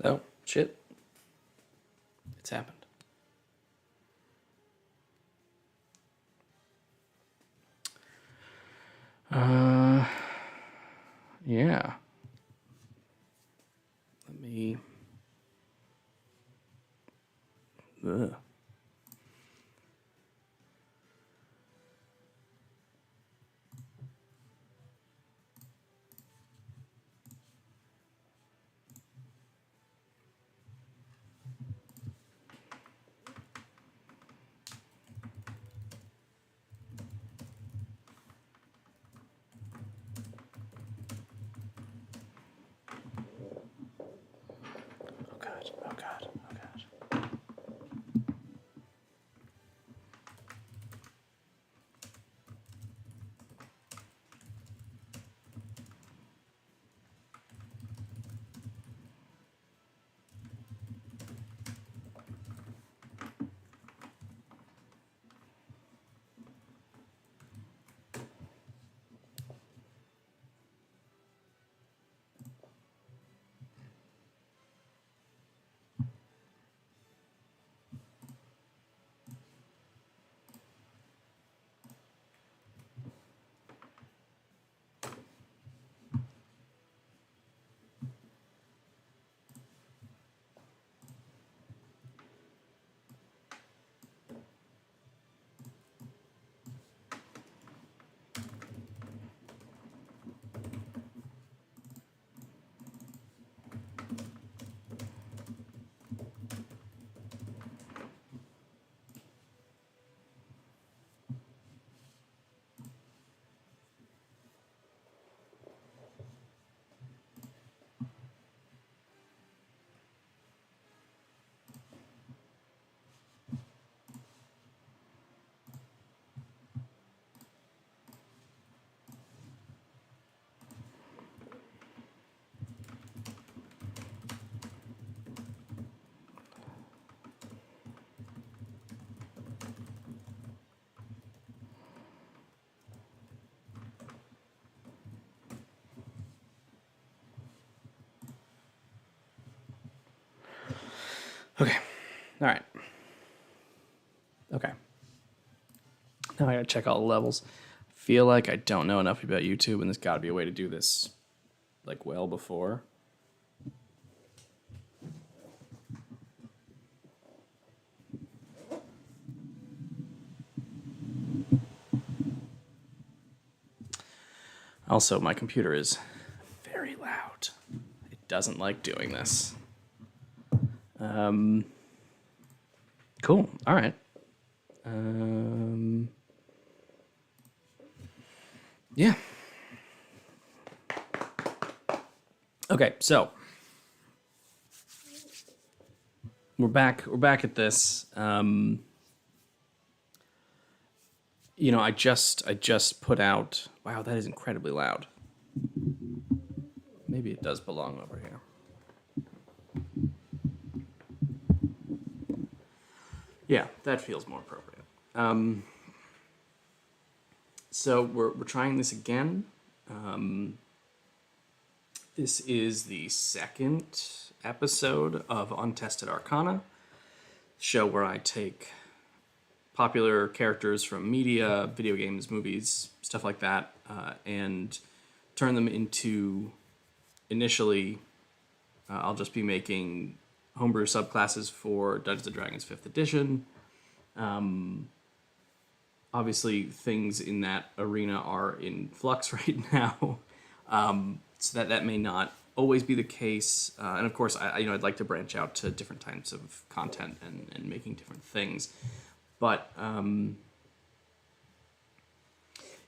Oh, shit. It's happened. Yeah. Let me... Ugh. Oh, God. Oh, God. Oh, God. Okay. All right. Okay. Now I gotta check all the levels. I feel like I don't know enough about YouTube, and there's gotta be a way to do this, like, well before. Also, my computer is very loud. It doesn't like doing this. Cool. All right. Yeah. Okay, so we're back. We're back at this. I just put out. Wow, that is incredibly loud. Maybe it does belong over here. Yeah, that feels more appropriate. So we're trying this again. This is the second episode of Untested Arcana, show where I take popular characters from media, video games, movies, stuff like that, and turn them into, initially, I'll just be making homebrew subclasses for Dungeons & Dragons 5th edition. Obviously, things in that arena are in flux right now, so that may not always be the case. And of course, I'd like to branch out to different types of content and making different things. But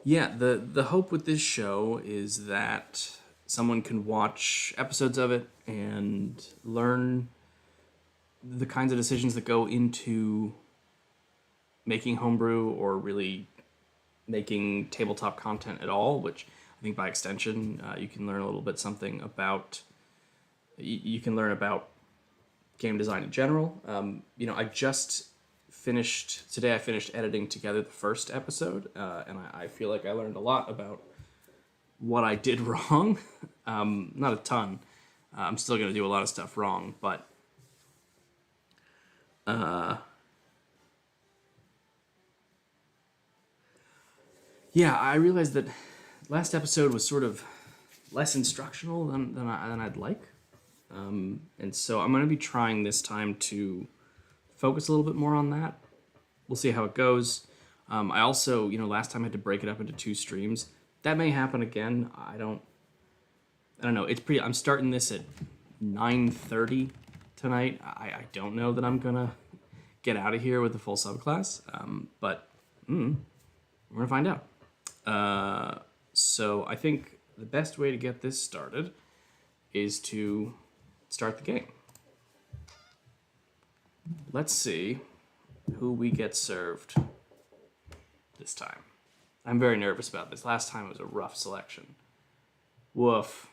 yeah, the hope with this show is that someone can watch episodes of it and learn the kinds of decisions that go into making homebrew, or really making tabletop content at all, which I think by extension you can learn a little bit something about. You can learn about game design in general. I just finished today. I finished editing together the first episode, and I feel like I learned a lot about what I did wrong. Not a ton, I'm still going to do a lot of stuff wrong, but yeah, I realized that last episode was sort of less instructional than I'd like. And so I'm going to be trying this time to focus a little bit more on that. We'll see how it goes. I also, last time I had to break it up into 2 streams. That may happen again. I don't know. I'm starting this at 9:30 tonight. I don't know that I'm gonna get out of here with the full subclass. But we're gonna find out. So I think the best way to get this started is to start the game. Let's see who we get served this time. I'm very nervous about this. Last time it was a rough selection. Woof.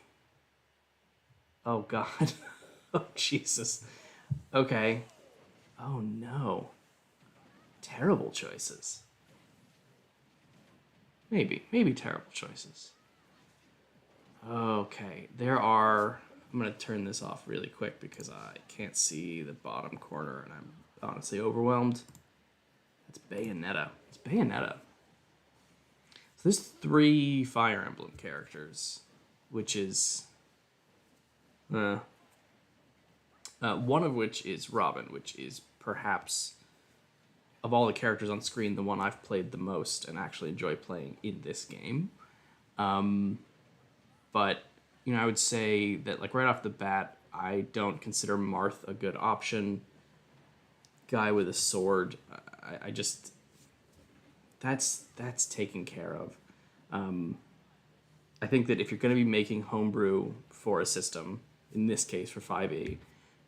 Oh, God. Oh, Jesus. Okay. Oh, no. Terrible choices. Maybe terrible choices. Okay. I'm going to turn this off really quick because I can't see the bottom corner and I'm honestly overwhelmed. It's Bayonetta. So there's 3 Fire Emblem characters, which is one of which is Robin, which is perhaps of all the characters on screen the one I've played the most and actually enjoy playing in this game. But I would say that like right off the bat, I don't consider Marth a good option. Guy with a sword, I just that's taken care of. I think that if you're going to be making homebrew for a system, in this case for 5e,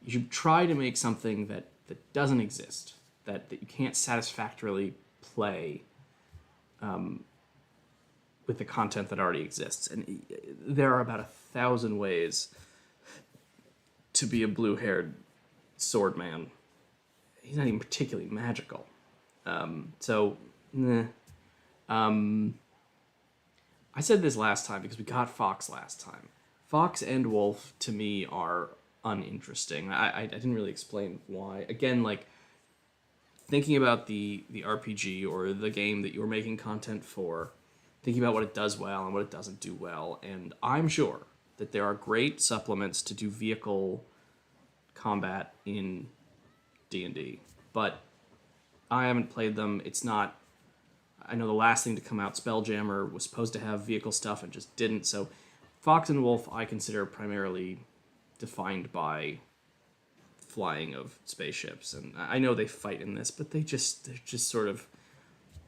you should try to make something that doesn't exist, that you can't satisfactorily play with the content that already exists. And there are about 1,000 ways to be a blue-haired sword man. He's not even particularly magical. I said this last time because we got Fox last time. Fox and Wolf, to me, are uninteresting. I didn't really explain why. Again, like, thinking about the RPG or the game that you're making content for, thinking about what it does well and what it doesn't do well, and I'm sure that there are great supplements to do vehicle combat in D&D, but I haven't played them. It's not... I know the last thing to come out, Spelljammer, was supposed to have vehicle stuff and just didn't, so Fox and Wolf I consider primarily defined by flying of spaceships, and I know they fight in this, but they're just sort of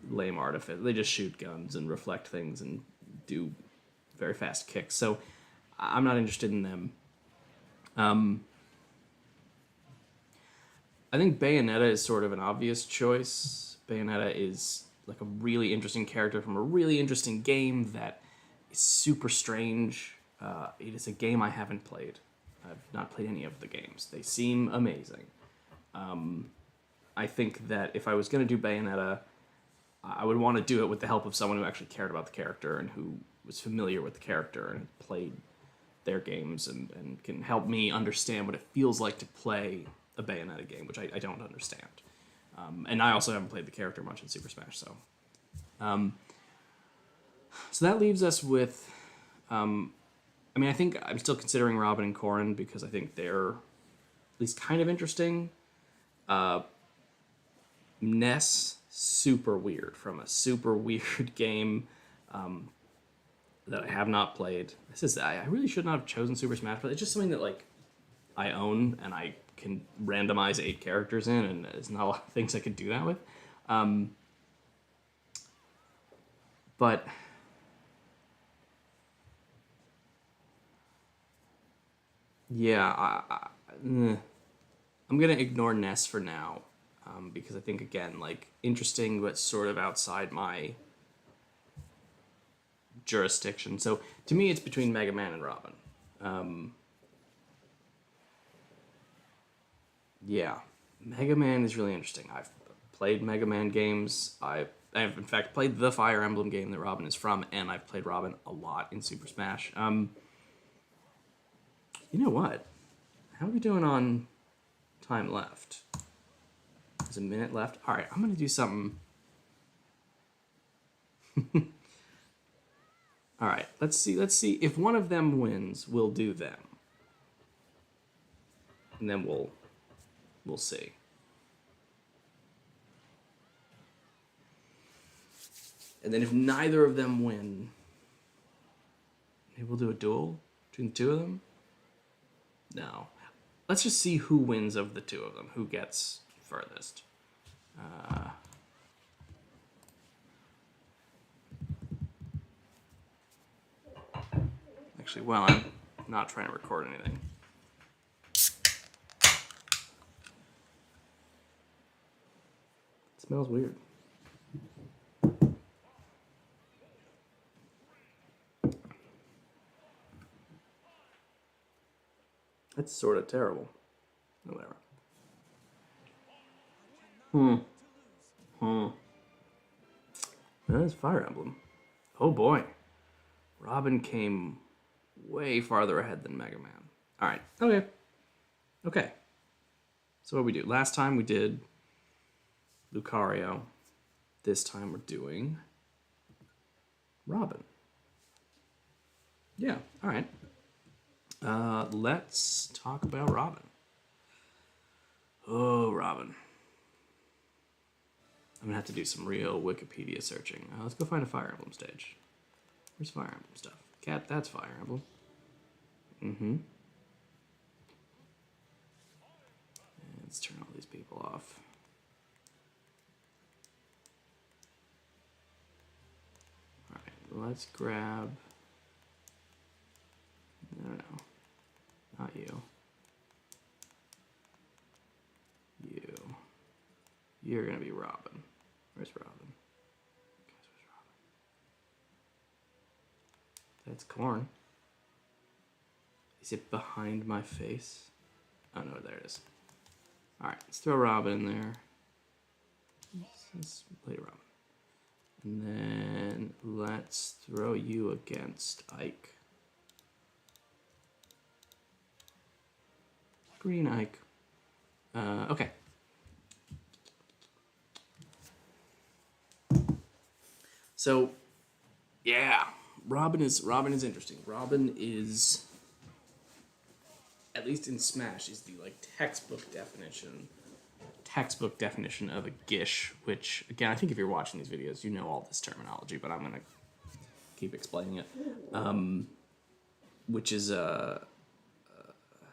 lame artifice. They just shoot guns and reflect things and do very fast kicks, so I'm not interested in them. I think Bayonetta is sort of an obvious choice. Bayonetta is like a really interesting character from a really interesting game that is super strange. It is a game I haven't played. I've not played any of the games. They seem amazing. I think that if I was going to do Bayonetta, I would want to do it with the help of someone who actually cared about the character and who was familiar with the character and played their games and can help me understand what it feels like to play a Bayonetta game, which I don't understand. And I also haven't played the character much in Super Smash, so... So that leaves us with... I think I'm still considering Robin and Corrin because I think they're at least kind of interesting. Ness, super weird, from a super weird game that I have not played. I really should not have chosen Super Smash, but it's just something that like I own and I can randomize 8 characters in, and there's not a lot of things I could do that with. But yeah, I'm gonna ignore Ness for now because I think again, like, interesting but sort of outside my jurisdiction. So to me, it's between Mega Man and Robin. Yeah, Mega Man is really interesting. I've played Mega Man games. I've in fact played the Fire Emblem game that Robin is from, and I've played Robin a lot in Super Smash. You know what? How are we doing on time left? There's a minute left. All right, I'm gonna do something. All right, let's see. Let's see if one of them wins. We'll do them, and then we'll see. And then if neither of them win, maybe we'll do a duel between the two of them. No, let's just see who wins of the two of them. Who gets furthest? Actually, well, I'm not trying to record anything. It smells weird. That's sort of terrible. Whatever. That is Fire Emblem. Oh boy. Robin came way farther ahead than Mega Man. Alright, okay. Okay. So what we do? Last time we did Lucario. This time we're doing Robin. Yeah, alright. Let's talk about Robin. Oh, Robin. I'm gonna have to do some real Wikipedia searching. Let's go find a Fire Emblem stage. Where's Fire Emblem stuff? Cat, that's Fire Emblem. Let's turn all these people off. Alright, let's grab... No, not you. You. You're gonna be Robin. Where's Robin? Guys, where's Robin? That's Corn. Is it behind my face? Oh no, there it is. Alright, let's throw Robin in there. Let's play Robin. And then let's throw you against Ike. Green Ike. Okay. So, yeah, Robin is interesting. Robin is, at least in Smash, is the like textbook definition of a Gish. Which again, I think if you're watching these videos, you know all this terminology, but I'm gonna keep explaining it. Which is a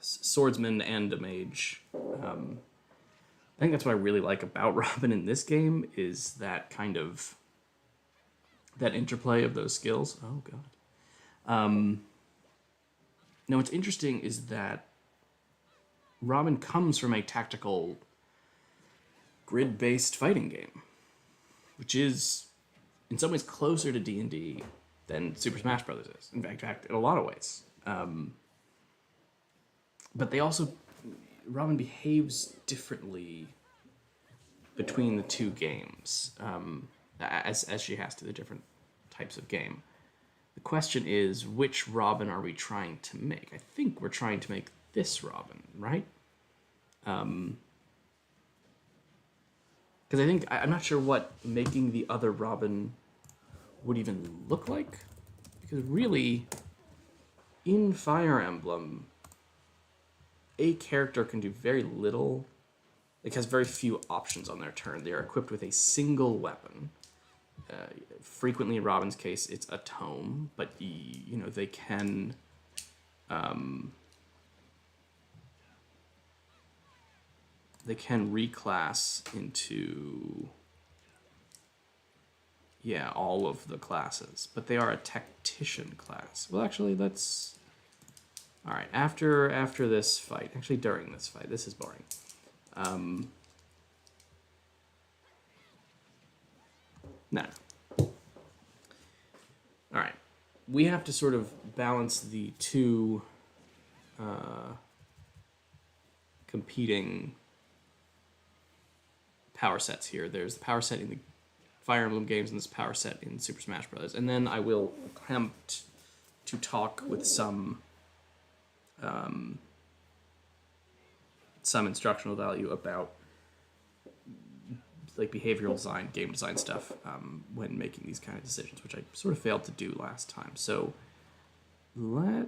swordsman and a mage. I think that's what I really like about Robin in this game is that kind of that interplay of those skills. Oh god. Now what's interesting is that Robin comes from a tactical grid-based fighting game, which is in some ways closer to D&D than Super Smash Bros. Is. In fact, in a lot of ways. But they also, Robin behaves differently between the two games, as she has to the different types of game. The question is, which Robin are we trying to make? I think we're trying to make this Robin, right? Because I think, I'm not sure what making the other Robin would even look like. Because really, in Fire Emblem, a character can do very little. It has very few options on their turn. They are equipped with a single weapon. Frequently, in Robin's case, it's a tome, but you know they can. They can reclass into all of the classes, but they are a tactician class. Well, actually, let's. All right, after this fight, actually during this fight, this is boring. No. All right, we have to sort of balance the two competing power sets here. There's the power set in the Fire Emblem games and this power set in Super Smash Bros. And then I will attempt to talk with some some instructional value about like behavioral design, game design stuff when making these kind of decisions, which I sort of failed to do last time. So we'll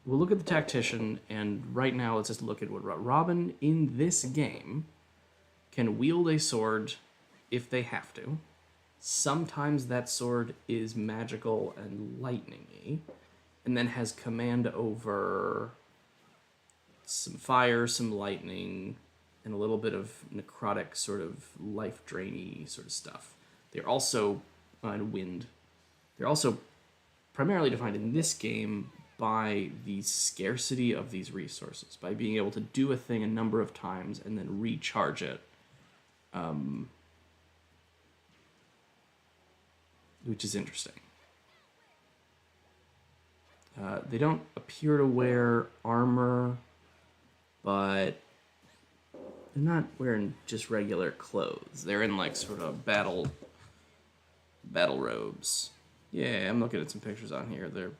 look at the tactician, and right now let's just look at what Robin in this game can wield a sword if they have to. Sometimes that sword is magical and lightning-y, and then has command over some fire, some lightning, and a little bit of necrotic sort of life-drainy sort of stuff. They're also wind. They're also primarily defined in this game by the scarcity of these resources, by being able to do a thing a number of times and then recharge it, which is interesting. They don't appear to wear armor, but they're not wearing just regular clothes. They're in like sort of battle robes. Yeah, I'm looking at some pictures on here. They're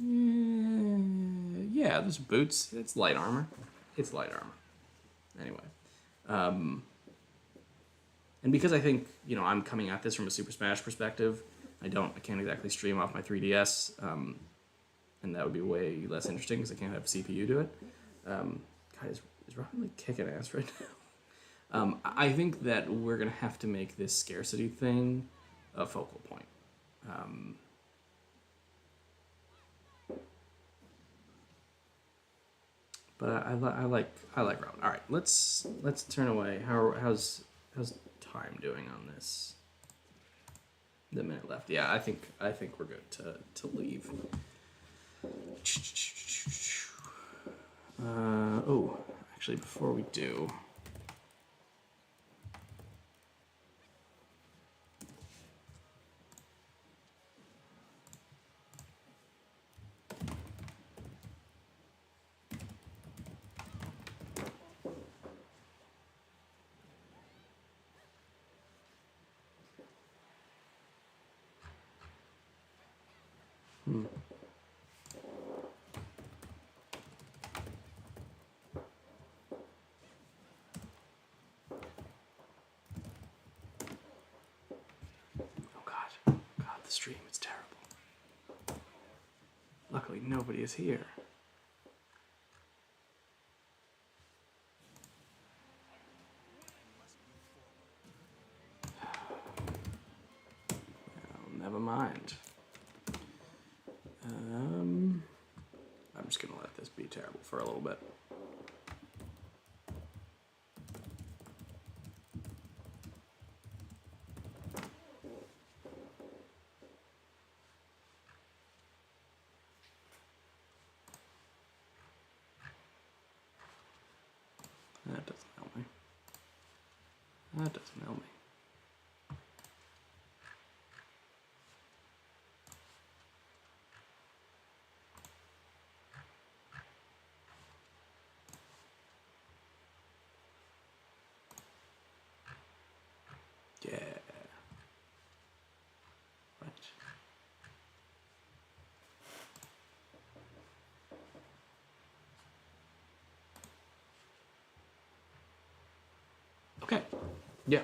yeah, there's boots. It's light armor. It's light armor. Anyway, and because I think I'm coming at this from a Super Smash perspective, I can't exactly stream off my 3DS, and that would be way less interesting because I can't have CPU do it. God, is Robin like kicking ass right now? I think that we're gonna have to make this scarcity thing a focal point. But I like Robin. All right, let's turn away. How's time doing on this? The minute left. Yeah, I think we're good to leave. Oh, actually, before we do. The stream, it's terrible. Luckily, nobody is here. Well, never mind. I'm just gonna let this be terrible for a little bit. That doesn't help me. That doesn't help me. Yeah. Right. Okay. Yeah.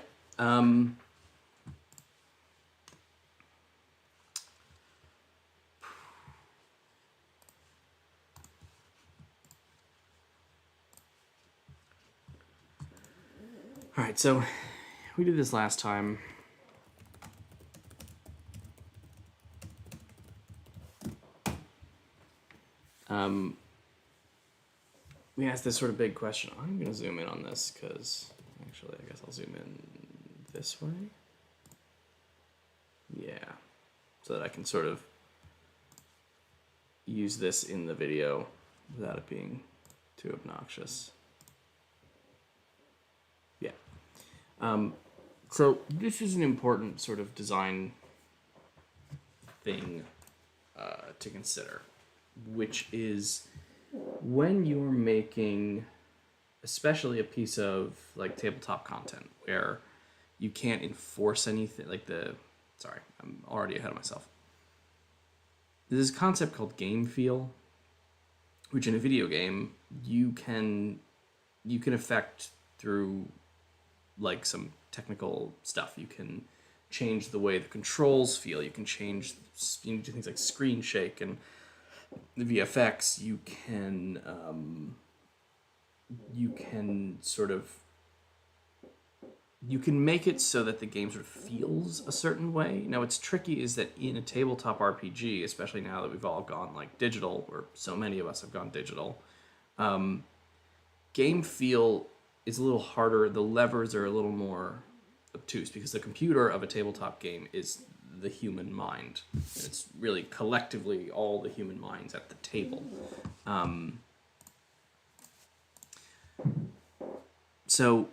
All right, so we did this last time. We asked this sort of big question. I'm going to zoom in on this because, actually, I guess I'll zoom in this way. Yeah, so that I can sort of use this in the video without it being too obnoxious. Yeah. So this is an important sort of design thing to consider, which is when you're making, especially a piece of like tabletop content where you can't enforce anything, like sorry, I'm already ahead of myself. There's this concept called game feel, which in a video game you can affect through like some technical stuff. You can change the way the controls feel. You can change, you can do things like screen shake and the VFX. You can sort of, you can make it so that the game sort of feels a certain way. Now, what's tricky is that in a tabletop RPG, especially now that we've all gone like digital, or so many of us have gone digital, game feel is a little harder. The levers are a little more obtuse because the computer of a tabletop game is the human mind. It's really collectively all the human minds at the table. So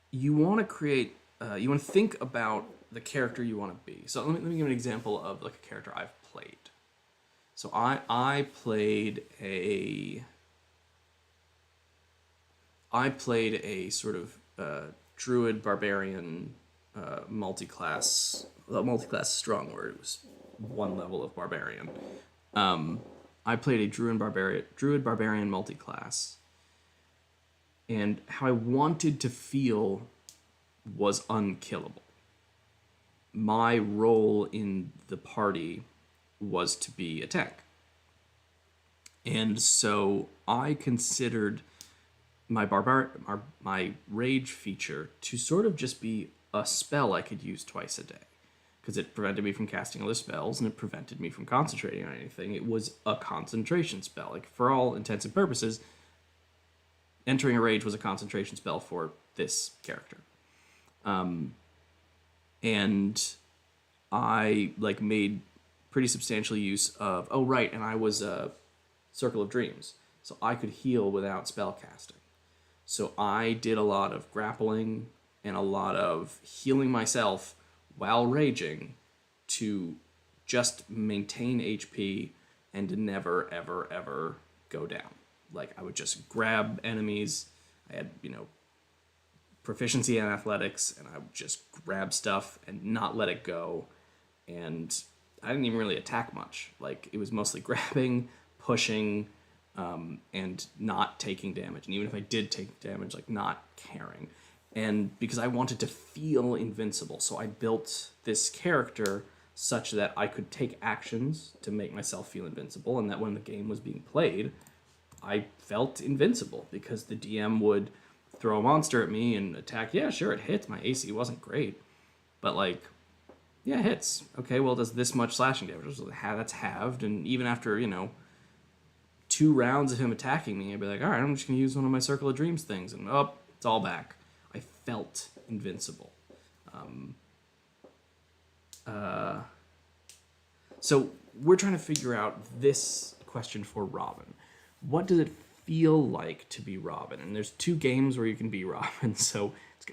you want to create, you want to think about the character you want to be. So let me give an example of like a character I've played. So I played a sort of druid barbarian multi-class. Well, multi-class is a strong word. It was one level of barbarian. I played a druid barbarian multi-class, and how I wanted to feel was unkillable. My role in the party was to be a tank. And so I considered my rage feature to sort of just be a spell I could use twice a day, because it prevented me from casting other spells and it prevented me from concentrating on anything. It was a concentration spell. Like, for all intents and purposes, entering a rage was a concentration spell for this character. And I like made pretty substantial use of, oh right, and I was a Circle of Dreams, so I could heal without spell casting. So I did a lot of grappling and a lot of healing myself while raging to just maintain HP and to never, ever, ever go down. Like, I would just grab enemies. I had, proficiency in athletics, and I would just grab stuff and not let it go. And I didn't even really attack much. Like, it was mostly grabbing, pushing, and not taking damage. And even if I did take damage, like, not caring. And because I wanted to feel invincible, so I built this character such that I could take actions to make myself feel invincible, and that when the game was being played, I felt invincible because the DM would throw a monster at me and attack. Yeah, sure, it hits. My AC wasn't great, but like, yeah, it hits. Okay, well, does this much slashing damage? That's halved, and even after 2 rounds of him attacking me, I'd be like, all right, I'm just gonna use one of my Circle of Dreams things, and it's all back. I felt invincible. So we're trying to figure out this question for Robin. What does it feel like to be Robin? And there's 2 games where you can be Robin, so it's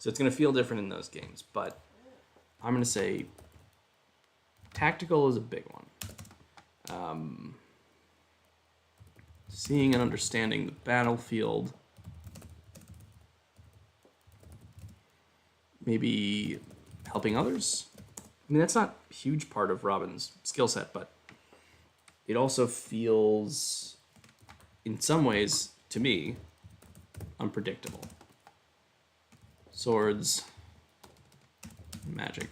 going to feel different in those games. But I'm going to say tactical is a big one. Seeing and understanding the battlefield. Maybe helping others. I mean, that's not a huge part of Robin's skill set, but it also feels, in some ways, to me, unpredictable. Swords, magic.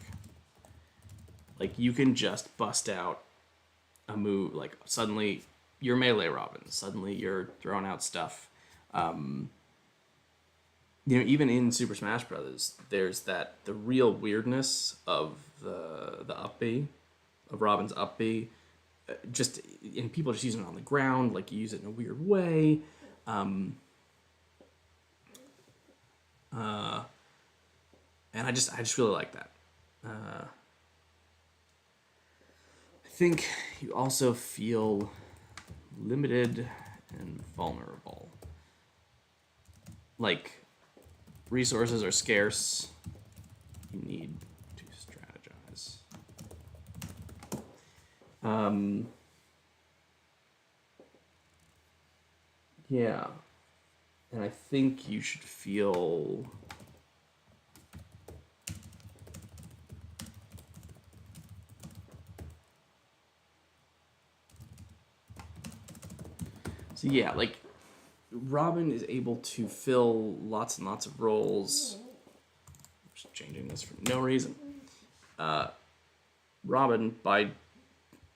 Like, you can just bust out a move, like, suddenly you're melee Robin, suddenly you're throwing out stuff. Even in Super Smash Brothers, there's the real weirdness of the up B, of Robin's up B. And people just using it on the ground, like, you use it in a weird way. And I just really like that. I think you also feel limited and vulnerable. Like, resources are scarce. You need to strategize. Yeah. And I think you should feel So yeah, like Robin is able to fill lots and lots of roles. I'm just changing this for no reason. Robin, by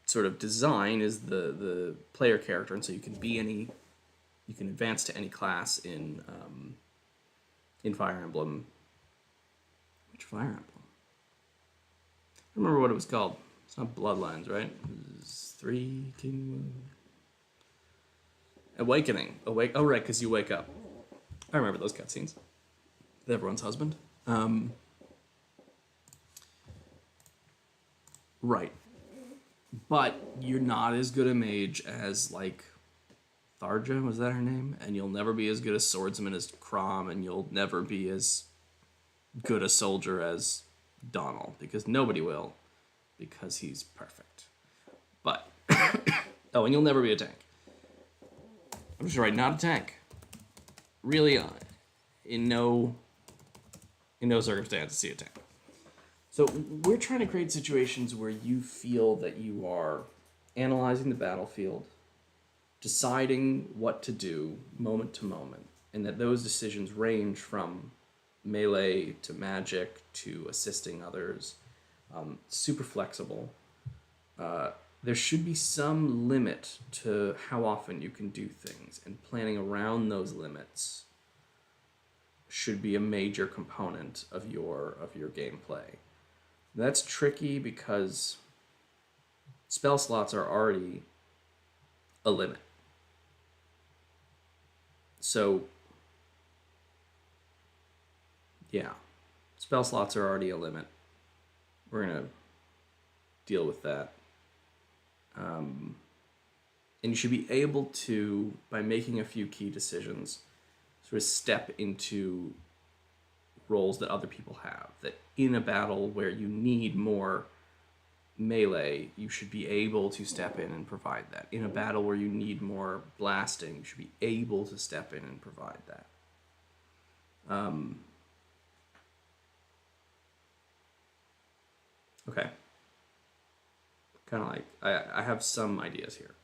sort of design, is the player character, and so you can be any, you can advance to any class in Fire Emblem. Which Fire Emblem? I don't remember what it was called. It's not Bloodlines, right? It's Three King Awakening. Oh right, because you wake up. I remember those cutscenes. With everyone's husband. Right. But you're not as good a mage as, like, Tharja, was that her name? And you'll never be as good a swordsman as Crom, and you'll never be as good a soldier as Donald, because nobody will, because he's perfect. But, oh, and you'll never be a tank. I'm just right, not a tank. Really, in no circumstance to see a tank. So we're trying to create situations where you feel that you are analyzing the battlefield, deciding what to do moment to moment, and that those decisions range from melee to magic to assisting others, super flexible. There should be some limit to how often you can do things, and planning around those limits should be a major component of your gameplay. That's tricky because spell slots are already a limit. So, yeah, spell slots are already a limit. We're going to deal with that. And you should be able to, by making a few key decisions, sort of step into roles that other people have. That in a battle where you need more melee, you should be able to step in and provide that. In a battle where you need more blasting, you should be able to step in and provide that. Okay. Kind of like, I have some ideas here.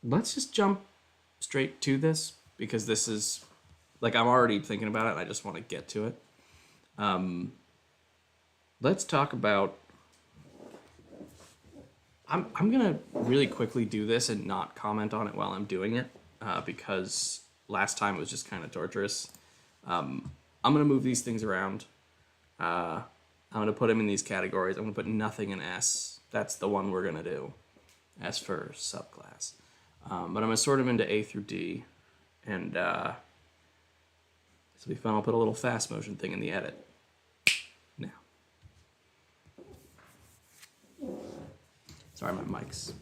Let's just jump straight to this, because this is, like, I'm already thinking about it and I just want to get to it. Let's talk about, I'm gonna really quickly do this and not comment on it while I'm doing it, because last time it was just kind of torturous. I'm gonna move these things around. I'm gonna put them in these categories. I'm gonna put nothing in S. That's the one we're gonna do. S for subclass. But I'm gonna sort them into A through D, and this will be fun. I'll put a little fast motion thing in the edit. Now. Sorry, my mic's.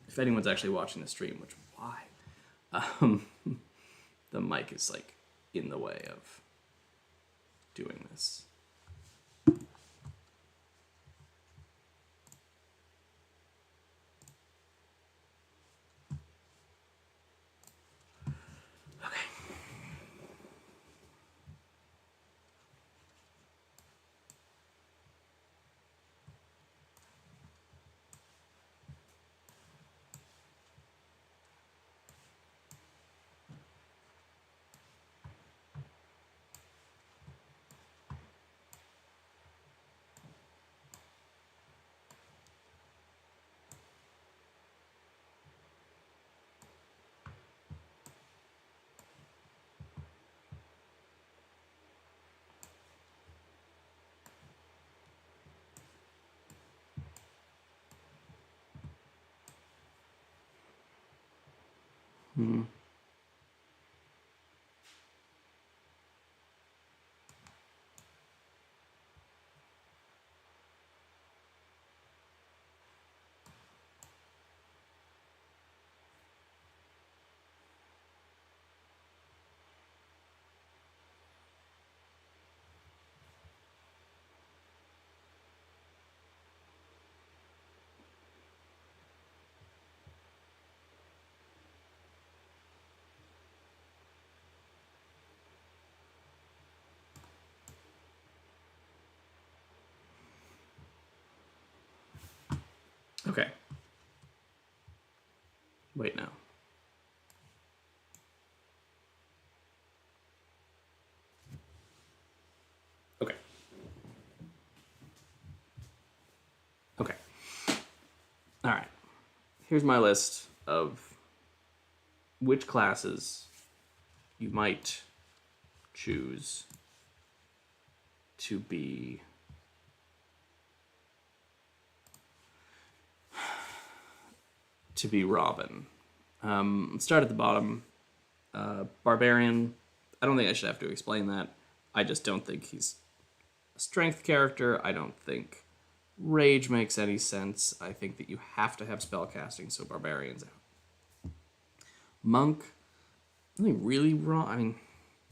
If anyone's actually watching the stream, which why? The mic is like in the way of doing this. Wait, no. Okay. Okay. All right. Here's my list of which classes you might choose to be Robin. Let's start at the bottom. Barbarian. I don't think I should have to explain that. I just don't think he's a strength character. I don't think Rage makes any sense. I think that you have to have spellcasting, so Barbarian's out. Monk. Nothing really wrong. I mean,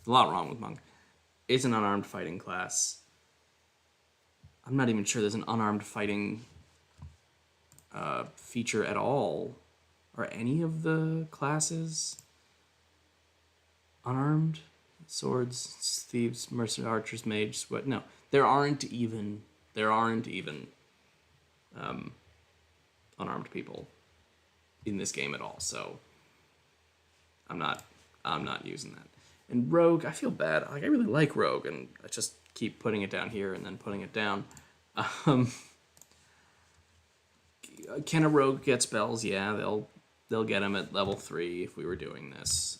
a lot wrong with Monk. It's an unarmed fighting class. I'm not even sure there's an unarmed fighting feature at all. Are any of the classes unarmed? Swords, thieves, mercenary, archers, mages. What? No, there aren't even unarmed people in this game at all. So I'm not using that. And Rogue, I feel bad. Like, I really like Rogue, and I just keep putting it down here and then putting it down. Can a Rogue get spells? Yeah, they'll get them at level 3 if we were doing this.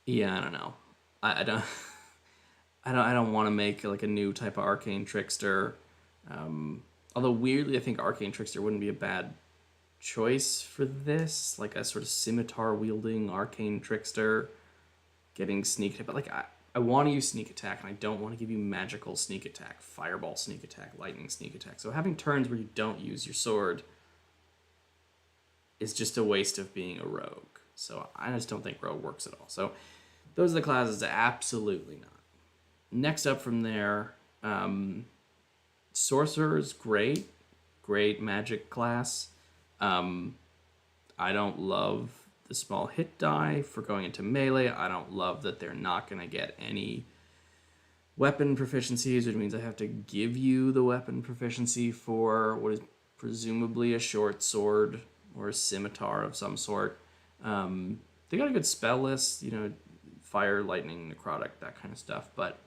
Yeah, I don't know. I don't. I don't want to make like a new type of arcane trickster. Although weirdly, I think arcane trickster wouldn't be a bad choice for this, like a sort of scimitar wielding arcane trickster, getting sneak attack. But like I want to use sneak attack, and I don't want to give you magical sneak attack, fireball sneak attack, lightning sneak attack. So having turns where you don't use your sword is just a waste of being a rogue. So I just don't think rogue works at all. So those are the classes that absolutely not. Next up from there, sorcerer is great magic class. I don't love the small hit die for going into melee. I don't love that they're not going to get any weapon proficiencies, which means I have to give you the weapon proficiency for what is presumably a short sword or a scimitar of some sort. They got a good spell list, fire, lightning, necrotic, that kind of stuff, but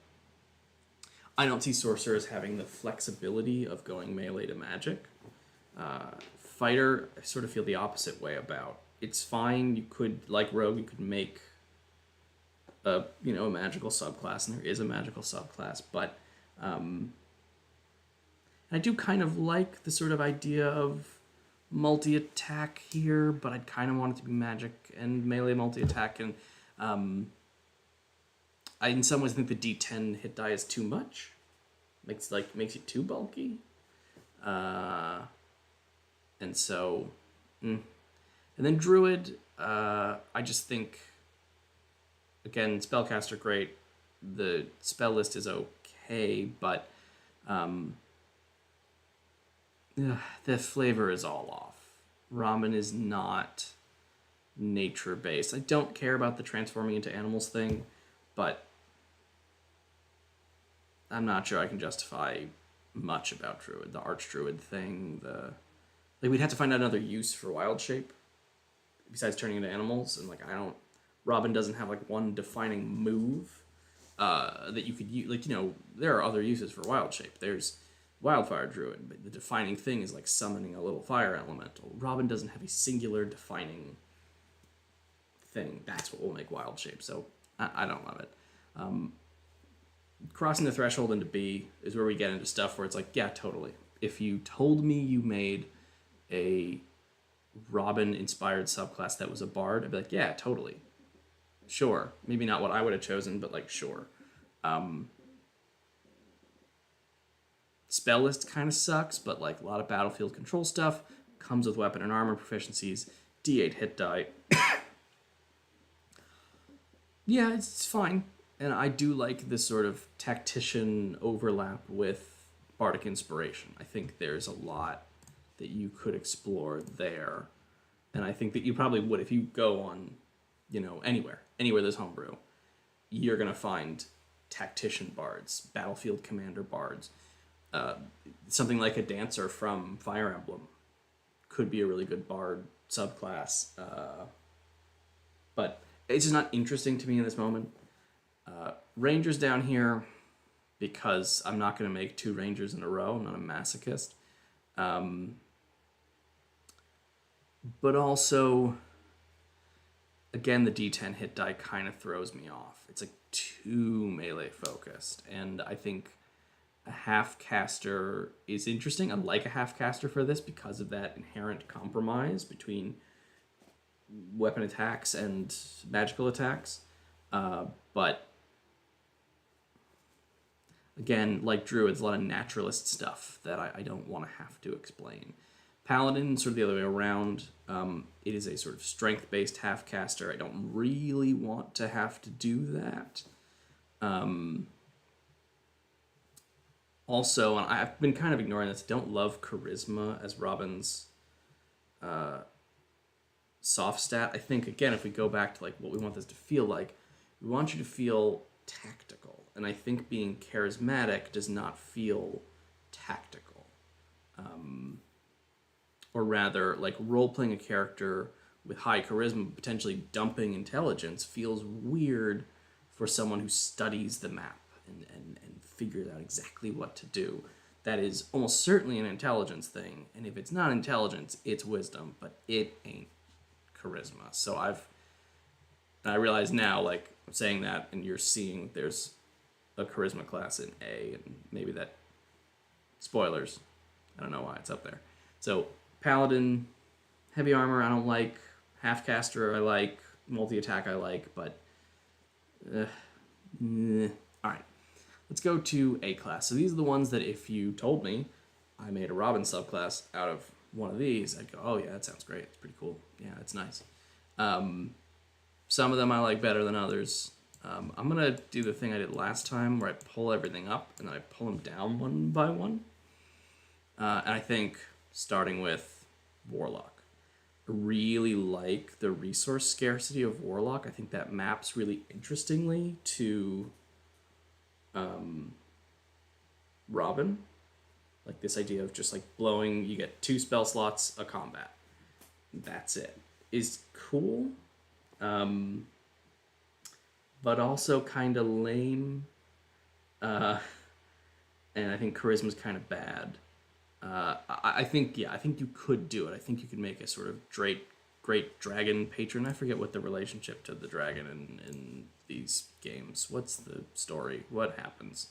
I don't see sorcerers having the flexibility of going melee to magic. Fighter, I sort of feel the opposite way about. It's fine. You could, like Rogue, you could make a magical subclass, and there is a magical subclass, but I do kind of like the sort of idea of multi-attack here, but I'd kind of want it to be magic and melee multi-attack, and I in some ways think the D10 hit die is too much. Makes it too bulky. And so, and then Druid, I just think, again, spellcaster great. The spell list is okay, but the flavor is all off. Ramen is not nature-based. I don't care about the transforming into animals thing, but I'm not sure I can justify much about Druid. The Archdruid thing, we'd have to find out another use for Wild Shape besides turning into animals, and Robin doesn't have one defining move that you could use. There are other uses for Wild Shape. There's Wildfire Druid, but the defining thing is summoning a little fire elemental. Robin doesn't have a singular defining thing. That's what will make Wild Shape. So I don't love it. Crossing the threshold into B is where we get into stuff where it's yeah, totally. If you told me you made a Robin-inspired subclass that was a bard, I'd be yeah, totally. Sure. Maybe not what I would have chosen, but sure. Spell list kind of sucks, but a lot of battlefield control stuff comes with weapon and armor proficiencies, D8 hit die. Yeah, it's fine. And I do like this sort of tactician overlap with Bardic Inspiration. I think there's a lot that you could explore there. And I think that you probably would if you go on, anywhere there's homebrew. You're going to find tactician bards, battlefield commander bards. Something like a dancer from Fire Emblem could be a really good bard subclass, but it's just not interesting to me in this moment. Rangers down here because I'm not going to make 2 Rangers in a row. I'm not a masochist. But also, again, the D10 hit die kind of throws me off. It's like too melee focused, and I think a half caster is interesting. I like a half caster for this because of that inherent compromise between weapon attacks and magical attacks. But again, like Druids, a lot of naturalist stuff that I don't want to have to explain. Paladin, sort of the other way around. It is a sort of strength-based half-caster. I don't really want to have to do that. Also, and I've been kind of ignoring this, I don't love Charisma as Robin's soft stat. I think, again, if we go back to like what we want this to feel like, we want you to feel tactical. And I think being charismatic does not feel tactical. Or rather, like role-playing a character with high charisma, potentially dumping intelligence, feels weird for someone who studies the map and figures out exactly what to do. That is almost certainly an intelligence thing, and if it's not intelligence, it's wisdom, but it ain't charisma. So I realize now, like, I'm saying that, and you're seeing there's a charisma class in A, and maybe that, spoilers, I don't know why it's up there. So, Paladin, heavy armor I don't like, half caster I like, multi-attack I like, but alright. Let's go to A class. So these are the ones that if you told me I made a Robin subclass out of one of these, I'd go, oh yeah, that sounds great. It's pretty cool. Yeah, it's nice. Some of them I like better than others. I'm going to do the thing I did last time where I pull everything up and then I pull them down one by one. And I think starting with Warlock. I really like the resource scarcity of Warlock. I think that maps really interestingly to Robin. Like this idea of just like blowing, you get 2 spell slots, a combat. That's it. Is cool. But also kind of lame. And I think charisma's kind of bad. I think you could do it. I think you could make a sort of great dragon patron. I forget what the relationship to the dragon in these games. What's the story? What happens?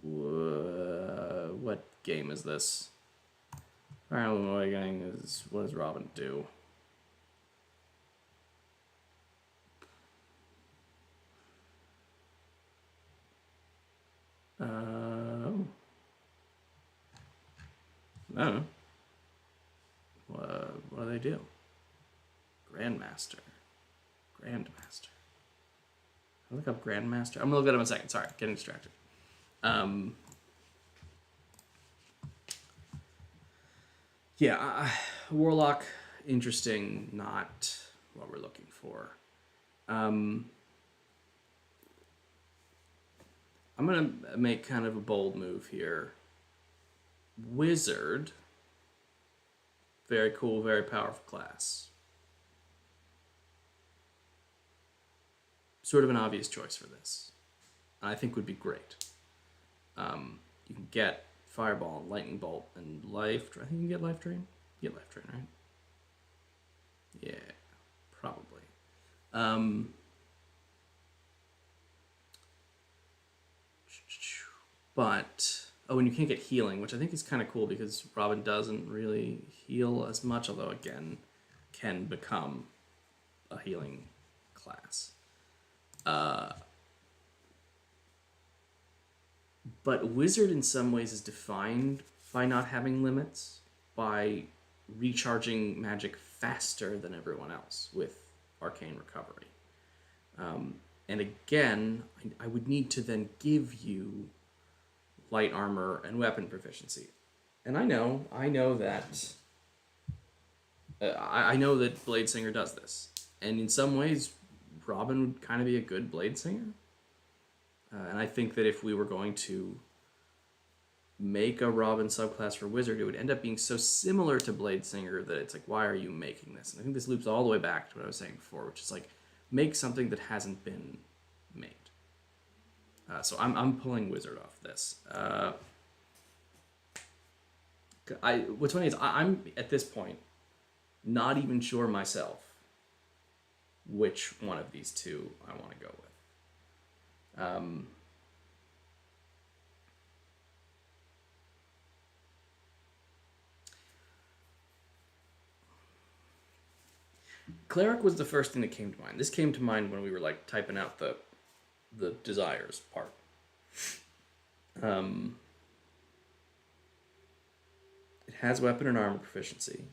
What game is this? Fire Emblem Awakening is, what does Robin do? I don't know. What do they do? Grandmaster. I'll look up Grandmaster. I'm gonna look at him in a second. Sorry, getting distracted. Warlock, interesting, not what we're looking for. I'm gonna make kind of a bold move here. Wizard, very cool, very powerful class. Sort of an obvious choice for this. I think would be great. You can get Fireball, Lightning Bolt, and Life. I think you can get Life Drain. You get Life Drain, right? Yeah, probably. But and you can't get healing, which I think is kind of cool because Robin doesn't really heal as much, although again can become a healing class. But Wizard in some ways is defined by not having limits, by recharging magic faster than everyone else with Arcane Recovery. And again, I would need to then give you light armor and weapon proficiency. And I know that I know that Bladesinger does this. And in some ways, Robin would kind of be a good Bladesinger. And I think that if we were going to make a Robin subclass for Wizard, it would end up being so similar to Bladesinger that it's like, why are you making this? And I think this loops all the way back to what I was saying before, which is like, make something that hasn't been made. So I'm pulling Wizard off this. What's funny is I'm at this point not even sure myself which one of these two I want to go with. Cleric was the first thing that came to mind. This came to mind when we were like typing out the desires part. It has weapon and armor proficiency.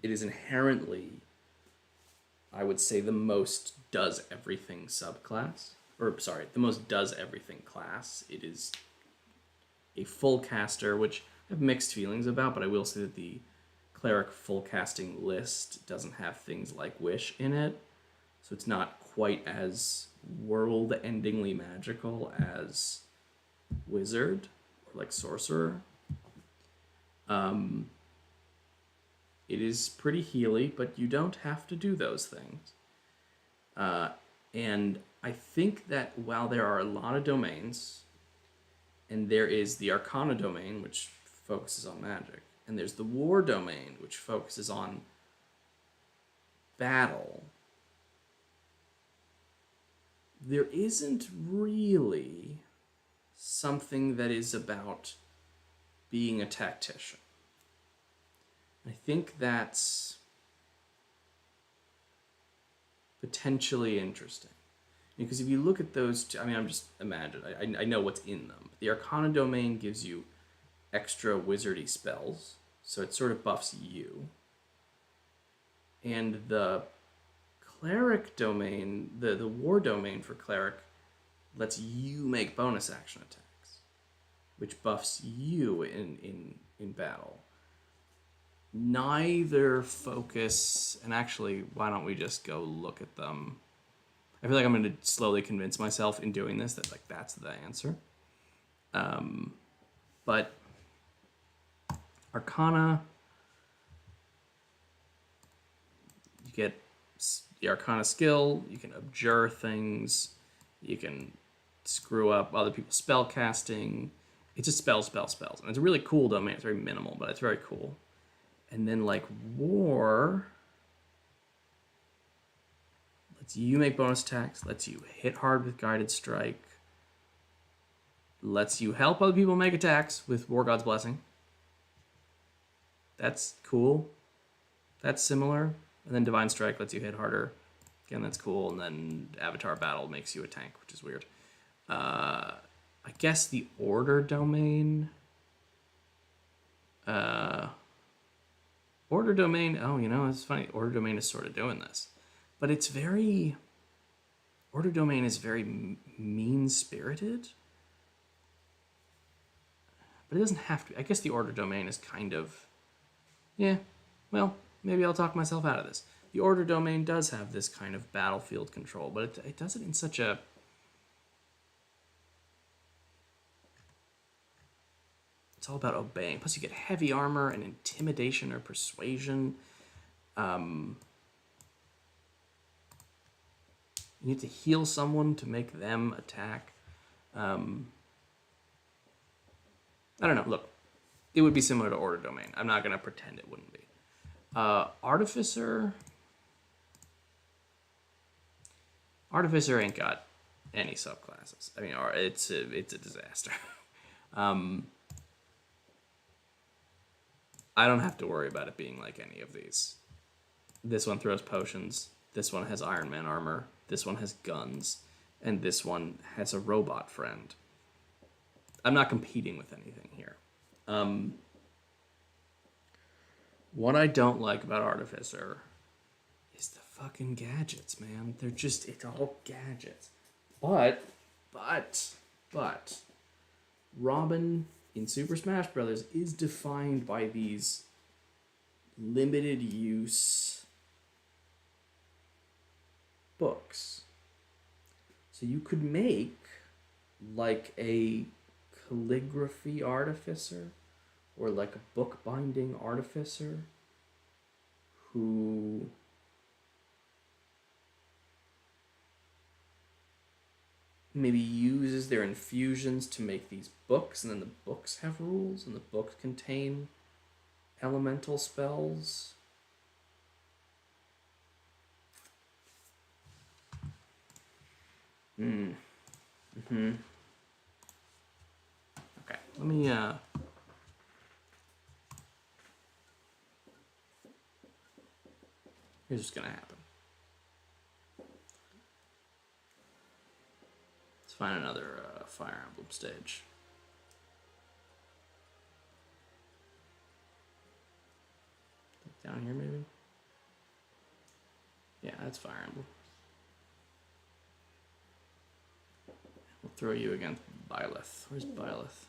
It is inherently, I would say, the most does everything subclass. Or, sorry, the most does everything class. It is a full caster, which I have mixed feelings about, but I will say that the cleric full casting list doesn't have things like Wish in it. So it's not quite as world-endingly magical as Wizard or like Sorcerer. It is pretty healy, but you don't have to do those things. And I think that while there are a lot of domains, and there is the Arcana domain, which focuses on magic, and there's the War domain, which focuses on battle, there isn't really something that is about being a tactician. I think that's potentially interesting. Because if you look at those two, I mean, I'm just imagine, I know what's in them. The Arcana domain gives you extra wizardy spells, so it sort of buffs you. And the Cleric domain, the War domain for Cleric, lets you make bonus action attacks, which buffs you in battle. Neither focus, and actually, why don't we just go look at them? I feel like I'm going to slowly convince myself in doing this that like that's the answer. But Arcana, you get the Arcana skill, you can abjure things, you can screw up other people's spell casting. It's just spells. And it's a really cool domain. It's very minimal, but it's very cool. And then like War lets you make bonus attacks, lets you hit hard with Guided Strike, lets you help other people make attacks with War God's Blessing. That's cool. That's similar. And then Divine Strike lets you hit harder. Again, that's cool. And then Avatar Battle makes you a tank, which is weird. I guess the Order domain... Order domain, oh, you know, it's funny. Order domain is sort of doing this. But it's very... Order domain is very mean-spirited. But it doesn't have to be. I guess the Order domain is kind of... Yeah, well, maybe I'll talk myself out of this. The Order domain does have this kind of battlefield control, but it does it in such a... It's all about obeying. Plus, you get heavy armor and intimidation or persuasion. You need to heal someone to make them attack. I don't know. Look, it would be similar to Order domain. I'm not going to pretend it wouldn't be. Artificer. Artificer ain't got any subclasses. I mean, it's a disaster. I don't have to worry about it being like any of these. This one throws potions. This one has Iron Man armor. This one has guns. And this one has a robot friend. I'm not competing with anything here. What I don't like about Artificer is the fucking gadgets, man. They're just, it's all gadgets. But, Robin in Super Smash Bros. Is defined by these limited use books. So you could make like a calligraphy artificer or like a bookbinding artificer who maybe uses their infusions to make these books, and then the books have rules, and the books contain elemental spells. Okay, let me here's what's gonna happen. Let's find another Fire Emblem stage. Down here, maybe? Yeah, that's Fire Emblem. We'll throw you against Byleth. Where's Byleth?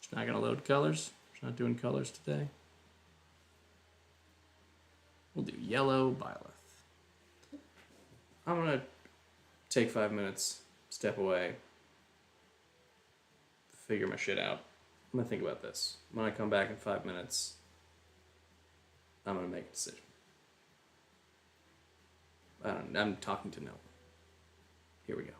She's not gonna load colors. She's not doing colors today. We'll do yellow Byleth. I'm gonna take 5 minutes, step away, figure my shit out. I'm gonna think about this. When I come back in 5 minutes, I'm gonna make a decision. I'm talking to no one. Here we go.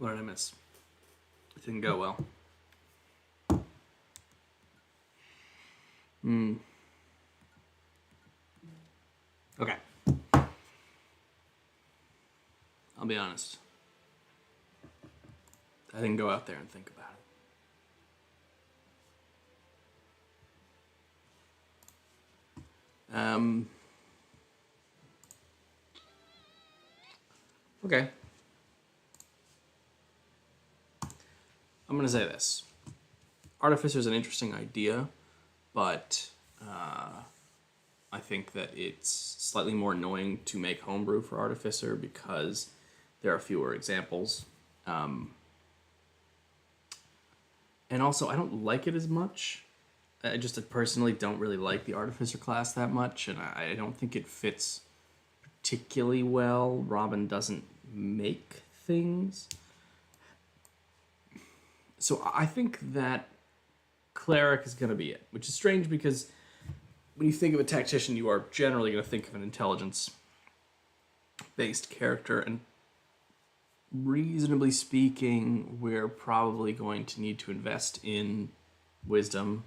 What did I miss? It didn't go well. Okay. I'll be honest. I didn't go out there and think about it. Okay. I'm going to say this. Artificer is an interesting idea, but I think that it's slightly more annoying to make homebrew for Artificer because there are fewer examples. And also, I don't like it as much. I just personally don't really like the Artificer class that much, and I don't think it fits particularly well. Robin doesn't make things. So I think that Cleric is going to be it, which is strange because when you think of a tactician, you are generally going to think of an intelligence-based character, and reasonably speaking, we're probably going to need to invest in wisdom,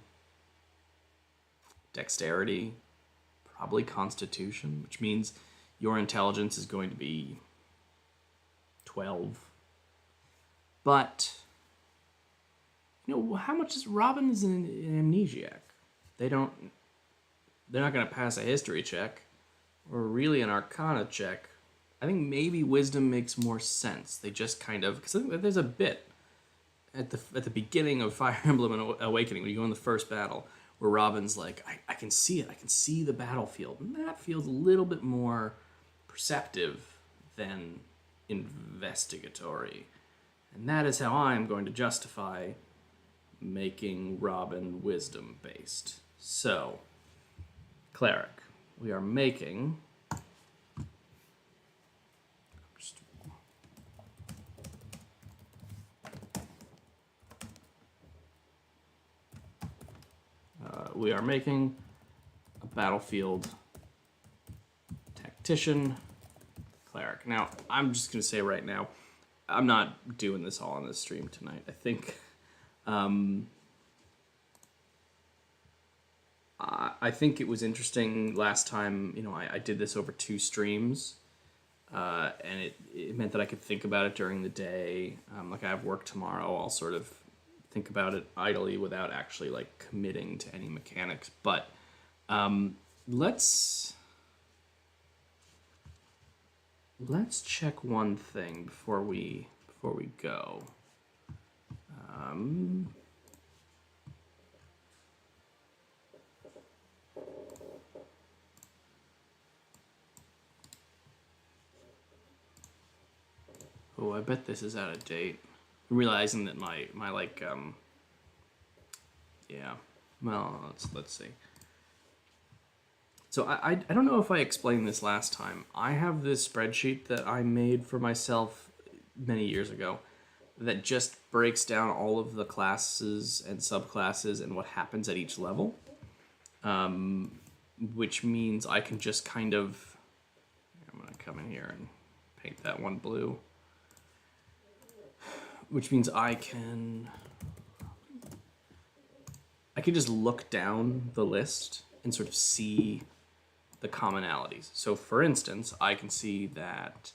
dexterity, probably constitution, which means your intelligence is going to be 12. But, how much is Robin is an amnesiac? They're not going to pass a history check, or really an arcana check. I think maybe wisdom makes more sense. They just kind of, because I think there's a bit at the beginning of Fire Emblem Awakening, when you go in the first battle, where Robin's like, I can see it. I can see the battlefield. And that feels a little bit more perceptive than investigatory. And that is how I'm going to justify making Robin wisdom-based. So, Cleric. We are making... we are making a battlefield tactician cleric. Now, I'm just going to say right now, I'm not doing this all on this stream tonight. I think I think it was interesting last time, I did this over 2 streams, and it meant that I could think about it during the day. Like I have work tomorrow, I'll sort of think about it idly without actually committing to any mechanics. But let's check one thing before we go. Oh, I bet this is out of date. I'm realizing that my yeah. Well, let's see. So I don't know if I explained this last time. I have this spreadsheet that I made for myself many years ago that just breaks down all of the classes and subclasses and what happens at each level. Which means I can just kind of... I'm going to come in here and paint that one blue. Which means I can just look down the list and sort of see the commonalities. So for instance, I can see that,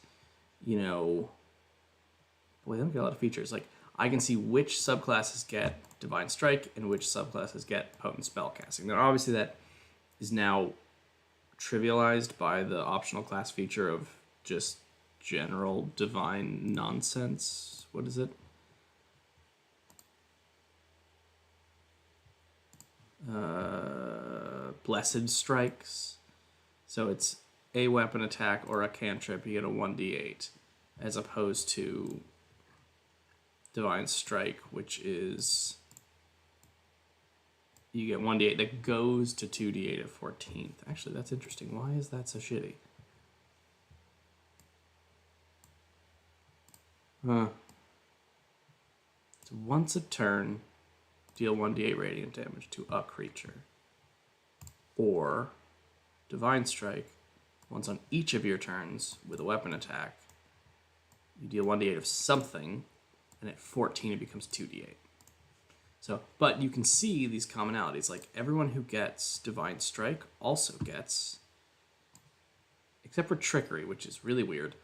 boy, they don't get a lot of features. I can see which subclasses get Divine Strike and which subclasses get Potent Spellcasting. Now obviously that is now trivialized by the optional class feature of just general divine nonsense. What is it? Blessed Strikes. So it's a weapon attack or a cantrip, you get a 1d8, as opposed to Divine Strike, which is you get 1d8 that goes to 2d8 at 14th. Actually, that's interesting. Why is that so shitty? So once a turn, deal 1d8 radiant damage to a creature. Or Divine Strike, once on each of your turns with a weapon attack, you deal 1d8 of something and at 14 it becomes 2d8. So, but you can see these commonalities. Like everyone who gets Divine Strike also gets, except for Trickery, which is really weird,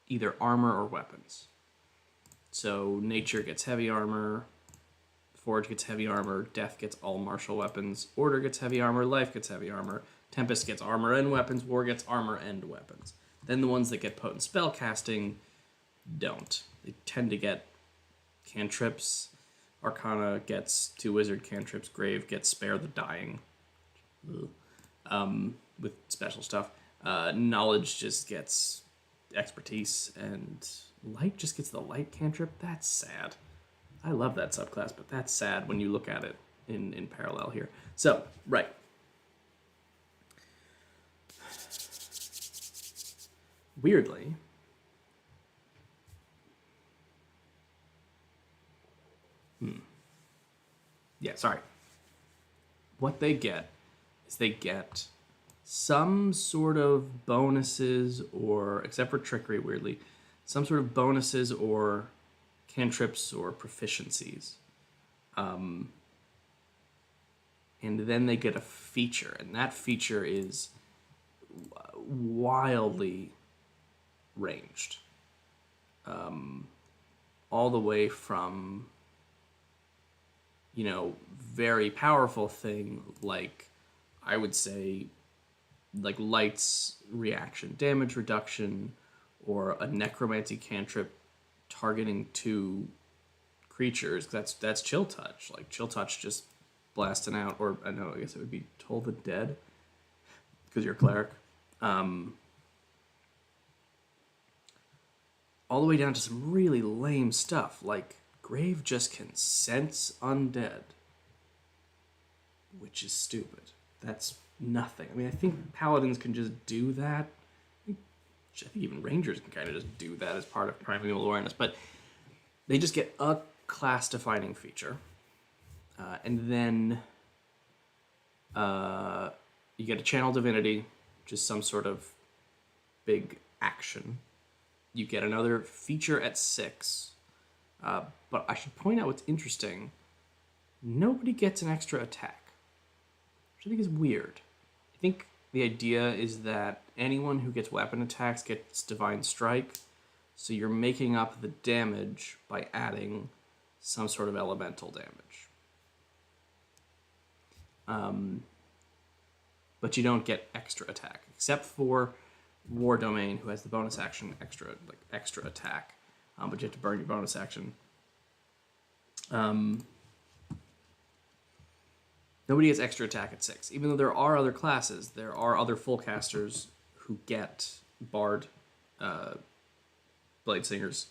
either armor or weapons. So Nature gets heavy armor, Forge gets heavy armor, Death gets all martial weapons, Order gets heavy armor, Life gets heavy armor, Tempest gets armor and weapons, War gets armor and weapons. Then the ones that get potent spell casting don't. They tend to get cantrips. Arcana gets 2 wizard cantrips, Grave gets Spare the Dying, with special stuff. Knowledge just gets expertise, and Light just gets the light cantrip. That's sad. I love that subclass, but that's sad when you look at it in parallel here. So, right. Weirdly, yeah, sorry. What they get is they get some sort of bonuses, or, except for Trickery, weirdly, some sort of bonuses or cantrips or proficiencies. And then they get a feature, and that feature is wildly ranged. All the way from, very powerful thing, like, I would say, like Light's reaction damage reduction, or a necromancy cantrip targeting 2 creatures. That's Chill Touch. Like Chill Touch just blasting out, or I guess it would be Toll the Dead, because you're a cleric. All the way down to some really lame stuff, like Grave just can sense undead, which is stupid. That's nothing. I mean, I think Paladins can just do that. I think even Rangers can kind of just do that as part of primeval awareness, but they just get a class-defining feature. And then you get a Channel Divinity, which is some sort of big action. You get another feature at 6. But I should point out what's interesting. Nobody gets an extra attack, which I think is weird. I think the idea is that anyone who gets weapon attacks gets Divine Strike, so you're making up the damage by adding some sort of elemental damage. But you don't get extra attack, except for War Domain, who has the bonus action extra attack, but you have to burn your bonus action. Nobody gets extra attack at 6, even though there are other classes. There are other full casters who get Bard, Blade Singers.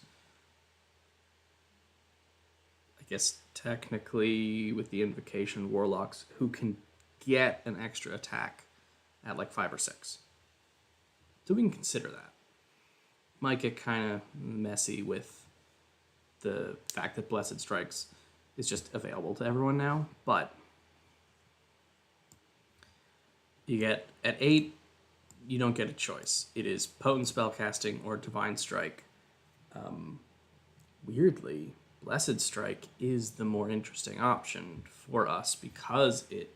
I guess technically with the Invocation, Warlocks, who can get an extra attack at like 5 or 6. So we can consider that. Might get kind of messy with the fact that Blessed Strikes is just available to everyone now, but you get, at 8, you don't get a choice. It is Potent Spellcasting or Divine Strike. Weirdly, Blessed Strike is the more interesting option for us because it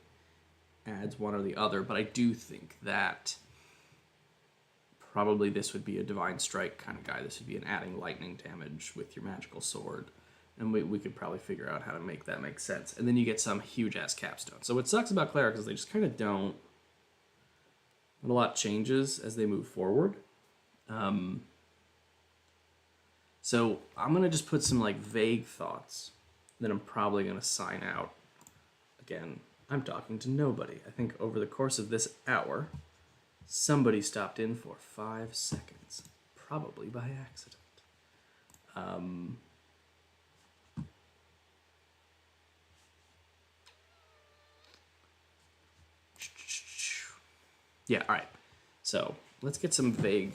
adds one or the other, but I do think that probably this would be a Divine Strike kind of guy. This would be an adding lightning damage with your magical sword. And we could probably figure out how to make that make sense. And then you get some huge-ass capstone. So what sucks about Clerics is they just kind of don't... Not a lot changes as they move forward. So I'm going to just put some like vague thoughts. Then I'm probably going to sign out. Again, I'm talking to nobody. I think over the course of this hour, somebody stopped in for 5 seconds. Probably by accident. Yeah, all right. So let's get some vague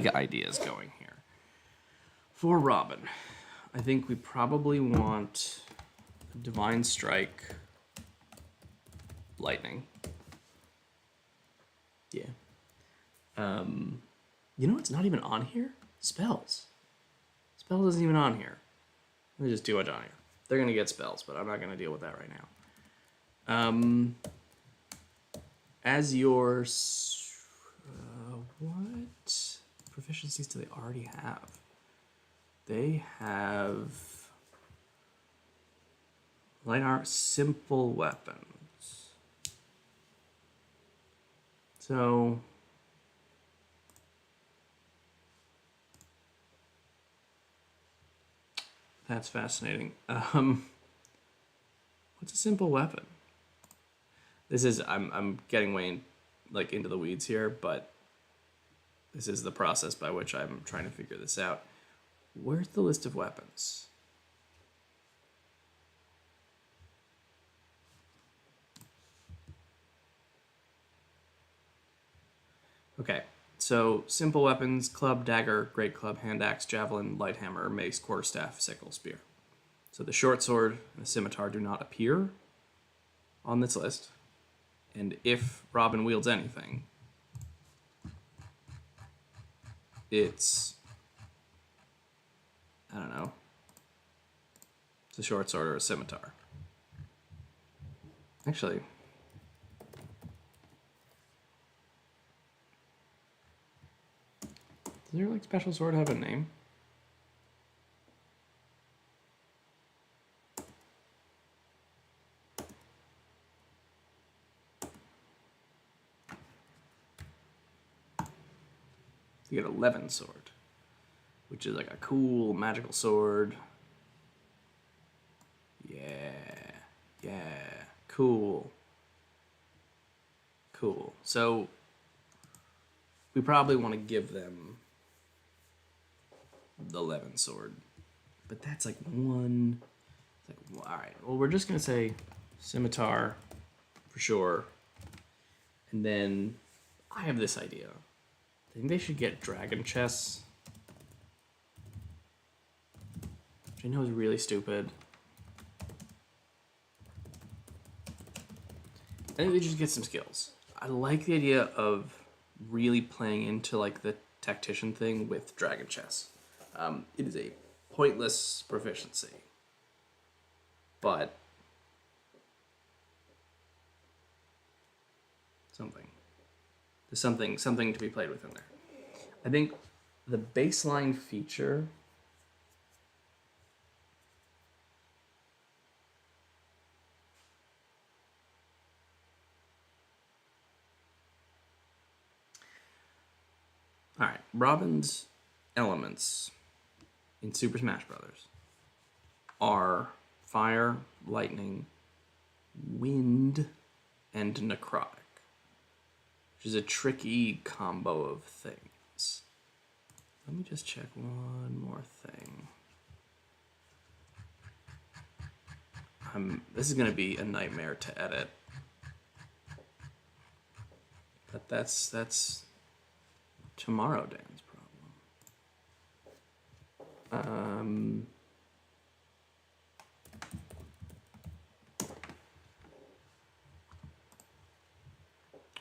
ideas going here. For Robin, I think we probably want a Divine Strike, Lightning. Yeah. You know what's not even on here? Spells. Spell isn't even on here. Let me just do it on here. They're going to get spells, but I'm not going to deal with that right now. As your... what proficiencies do they already have? They have... light art, simple weapons. So... that's fascinating. What's a simple weapon? This is I'm getting way into the weeds here, but this is the process by which I'm trying to figure this out. Where's the list of weapons? Okay, so simple weapons: club, dagger, great club, hand axe, javelin, light hammer, mace, quarterstaff, sickle, spear. So the short sword and the scimitar do not appear on this list. And if Robin wields anything, it's, I don't know, it's a short sword or a scimitar. Actually, does your special sword have a name? You get 11 sword, which is like a cool magical sword. Yeah, cool. So we probably want to give them the 11 sword, but that's like one. All right. Well, we're just gonna say scimitar for sure, and then I have this idea. I think they should get dragon chests, which I know is really stupid. I think they just get some skills. I like the idea of really playing into like the tactician thing with dragon chests. It is a pointless proficiency, but there's something to be played with in there. I think the baseline feature all right, Robin's elements in Super Smash Brothers are fire, lightning, wind, and necrotic, which is a tricky combo of things. Let me just check one more thing. This is going to be a nightmare to edit. But that's Tomorrow Dan's problem.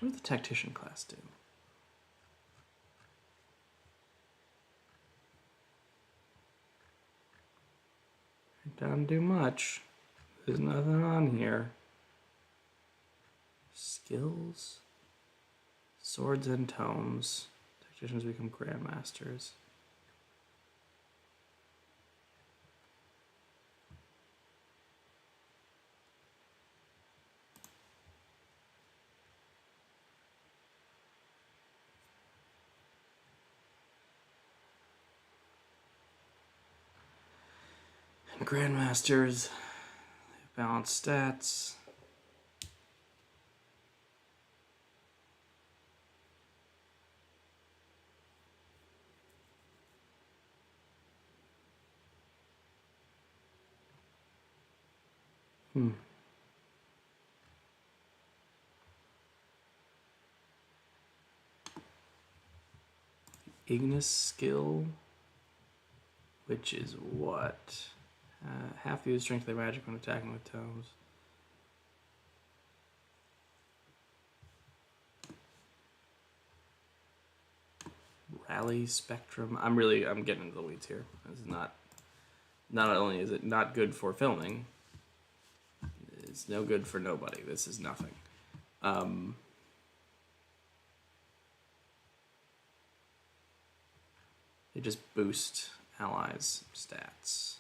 What does the tactician class do? It doesn't do much. There's nothing on here. Skills, swords and tomes. Tacticians become grandmasters. And grandmasters, they have balanced stats. Ignis skill, which is what? Half the strength of their magic when attacking with tomes. rally spectrum. I'm getting into the weeds here. This is not only is it not good for filming, it's no good for nobody. This is nothing. They just boost allies' stats.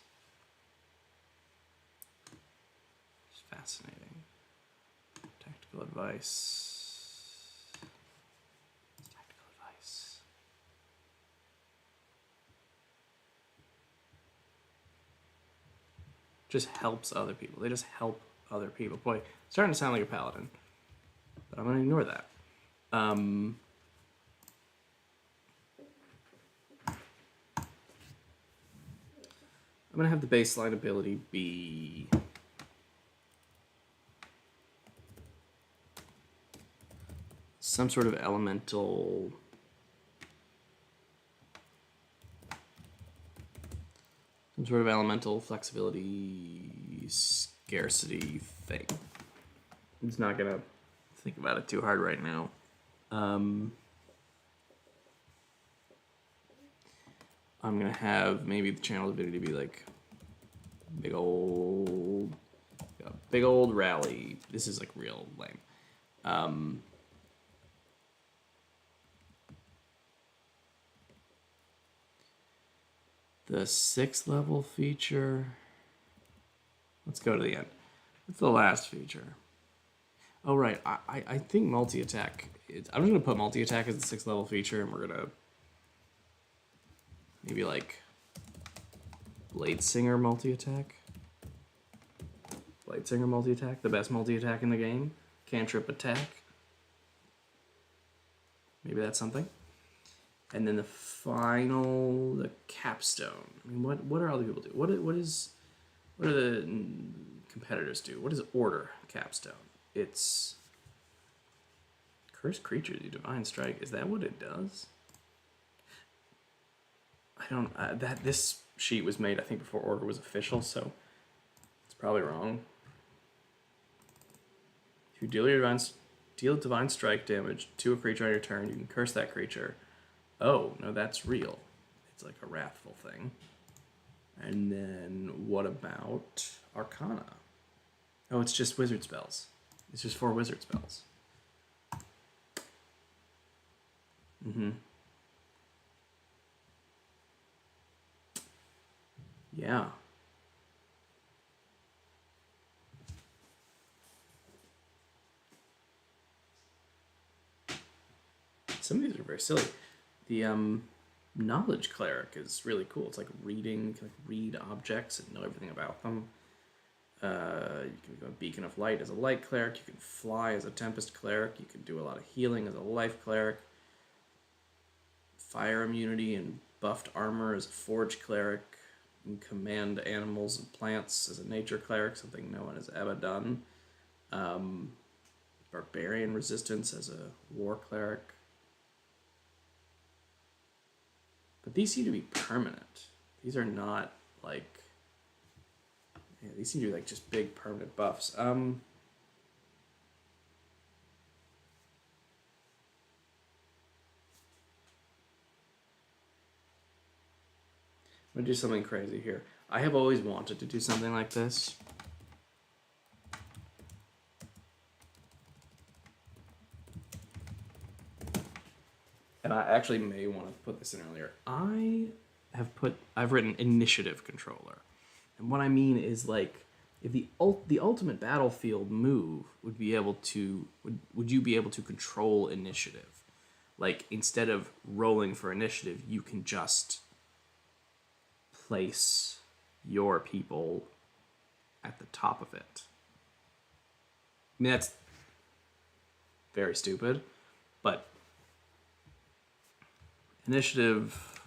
It's fascinating. Tactical advice. Tactical advice. Just helps other people. They just help other people. Boy, it's starting to sound like a paladin. But I'm going to ignore that. I'm going to have the baseline ability be some sort of elemental flexibility scarcity thing. I'm just not going to think about it too hard right now. I'm going to have maybe the channel ability to be like big old rally. This is like real lame. The 6th level feature. Let's go to the end. It's the last feature. Oh, right. I think multi-attack. I'm just going to put multi-attack as the 6th level feature, and we're going to maybe like Blade Singer multi-attack. Blade Singer multi-attack, the best multi-attack in the game. Cantrip attack. Maybe that's something. And then the capstone. I mean, what are other people do? What do the competitors do? What is Order capstone? It's cursed creatures, you divine strike. Is that what it does? I don't. This sheet was made, I think, before Order was official, so it's probably wrong. If you deal divine strike damage to a creature on your turn, you can curse that creature. Oh no, that's real. It's like a wrathful thing. And then what about Arcana? Oh, it's just wizard spells. It's just 4 wizard spells. Yeah. Some of these are very silly. The knowledge cleric is really cool. It's like reading, you can read objects and know everything about them. You can go beacon of light as a light cleric. You can fly as a tempest cleric. You can do a lot of healing as a life cleric. Fire immunity and buffed armor as a forge cleric. You can command animals and plants as a nature cleric, something no one has ever done. Barbarian resistance as a war cleric. But these seem to be permanent. These are not like... Yeah, these seem to be like just big permanent buffs. I'm gonna do something crazy here. I have always wanted to do something like this. And I actually may want to put this in earlier. I've written initiative controller. And what I mean is, like, if the ultimate battlefield move would be able to would you be able to control initiative? Like, instead of rolling for initiative, you can just place your people at the top of it. I mean, that's very stupid, but initiative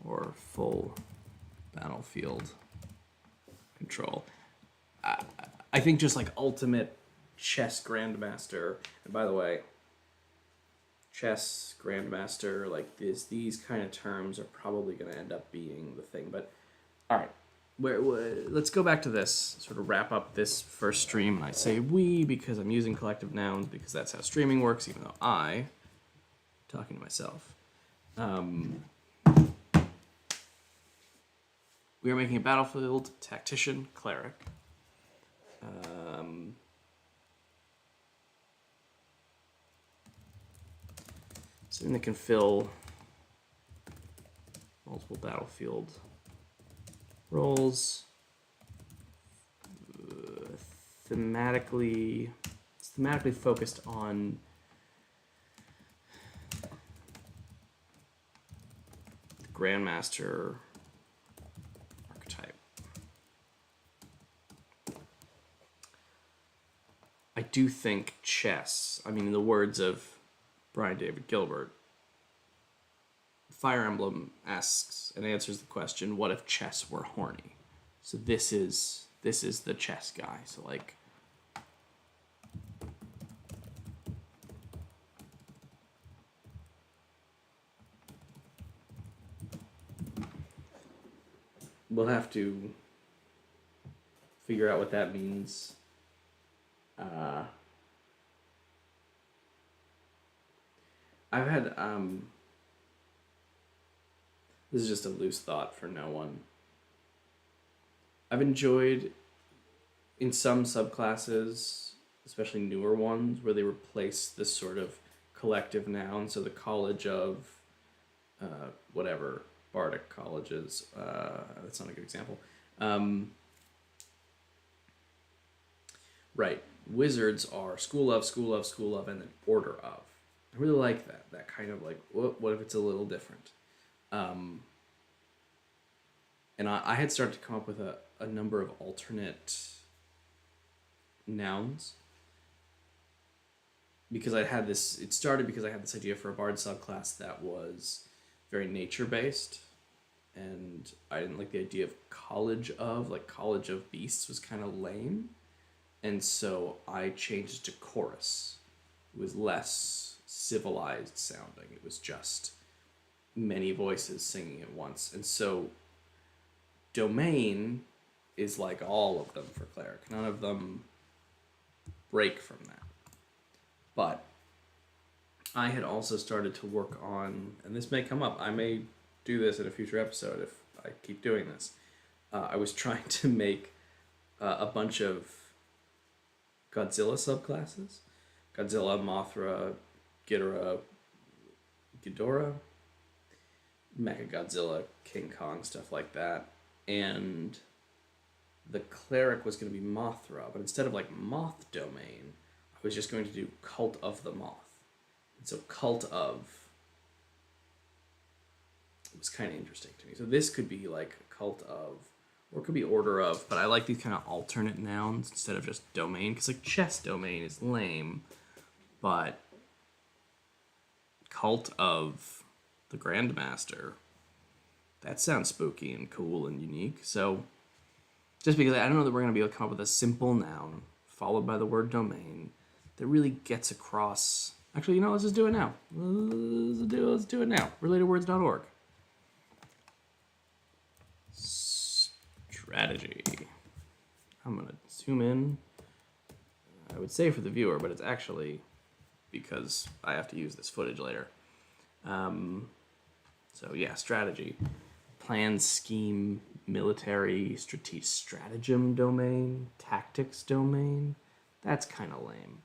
or full battlefield control. I think just like ultimate chess grandmaster, and by the way, chess grandmaster, like these kind of terms are probably going to end up being the thing. But all right, let's go back to this, sort of wrap up this first stream. And I say we because I'm using collective nouns because that's how streaming works, even though talking to myself, We are making a battlefield tactician cleric. Something that can fill multiple battlefield roles. Thematically focused on the Grandmaster archetype. I do think chess, I mean, in the words of Brian David Gilbert, Fire Emblem asks and answers the question, what if chess were horny? So this is the chess guy. So like, we'll have to figure out what that means. I've had this is just a loose thought for no one. I've enjoyed in some subclasses, especially newer ones, where they replace this sort of collective noun. So the college of whatever, bardic colleges. That's not a good example. Right. Wizards are school of, and then order of. I really like that. That kind of like, what if it's a little different? And I had started to come up with a number of alternate nouns. Because it started because I had this idea for a bard subclass that was very nature-based. And I didn't like the idea of college of beasts was kind of lame. And so I changed it to chorus. It was less civilized sounding. It was just many voices singing at once. And so domain is like all of them for cleric. None of them break from that. But I had also started to work on, and this may come up, I may do this in a future episode if I keep doing this. I was trying to make a bunch of Godzilla subclasses. Godzilla, Mothra, Ghidorah, Mechagodzilla, King Kong, stuff like that. And the cleric was going to be Mothra, but instead of like moth domain, I was just going to do Cult of the Moth. And so Cult of was kind of interesting to me. So this could be like Cult of, or it could be Order of, but I like these kind of alternate nouns instead of just domain, because like chess domain is lame, but Cult of the Grandmaster, that sounds spooky and cool and unique. So just because I don't know that we're going to be able to come up with a simple noun followed by the word domain that really gets across. Actually, let's just do it now. Let's do it now. Relatedwords.org. Strategy. I'm going to zoom in. I would say for the viewer, but it's actually because I have to use this footage later. So yeah, strategy. Plan, scheme, military, stratagem domain, tactics domain. That's kind of lame.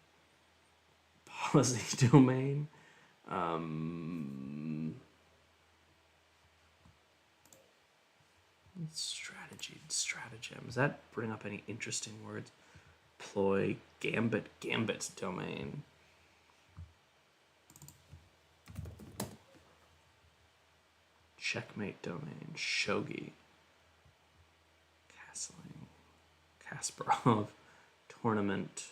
Policy domain. Strategy, stratagem. Does that bring up any interesting words? Ploy, gambit domain. Checkmate domain, shogi, castling, Kasparov, tournament.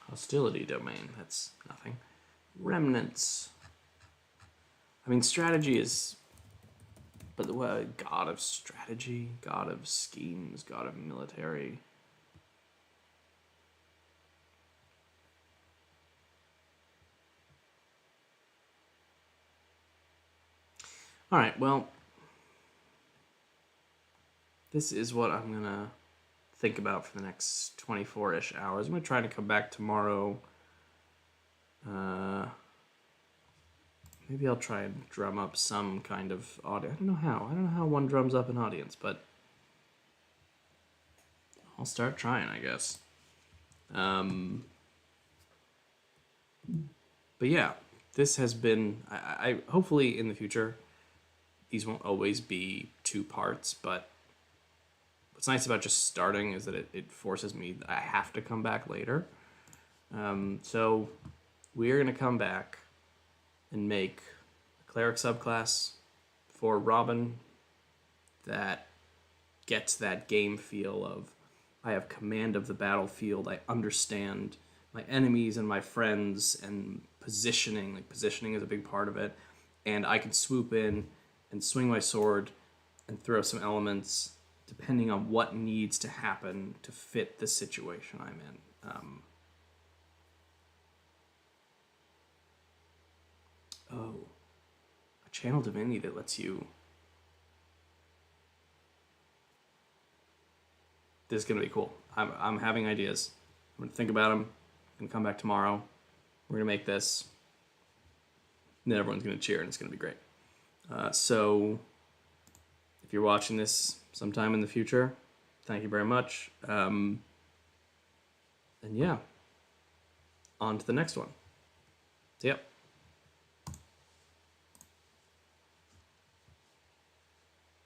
Hostility domain, that's nothing. Remnants. I mean, strategy is, but the god of strategy, god of schemes, god of military. All right, well, this is what I'm going to think about for the next 24-ish hours. I'm going to try to come back tomorrow. Maybe I'll try and drum up some kind of audience. I don't know how one drums up an audience, but I'll start trying, I guess. But yeah, this has been. I hopefully in the future, these won't always be 2 parts. But what's nice about just starting is that it forces me. I have to come back later. So we're gonna come back and make a cleric subclass for Robin that gets that game feel of I have command of the battlefield. I understand my enemies and my friends and positioning. Like positioning is a big part of it. And I can swoop in and swing my sword and throw some elements depending on what needs to happen to fit the situation I'm in. A channel divinity that lets you. This is gonna be cool. I'm having ideas. I'm gonna think about them. I'm gonna come back tomorrow. We're gonna make this. And then everyone's gonna cheer, and it's gonna be great. So, if you're watching this sometime in the future, thank you very much. And yeah, on to the next one. See ya.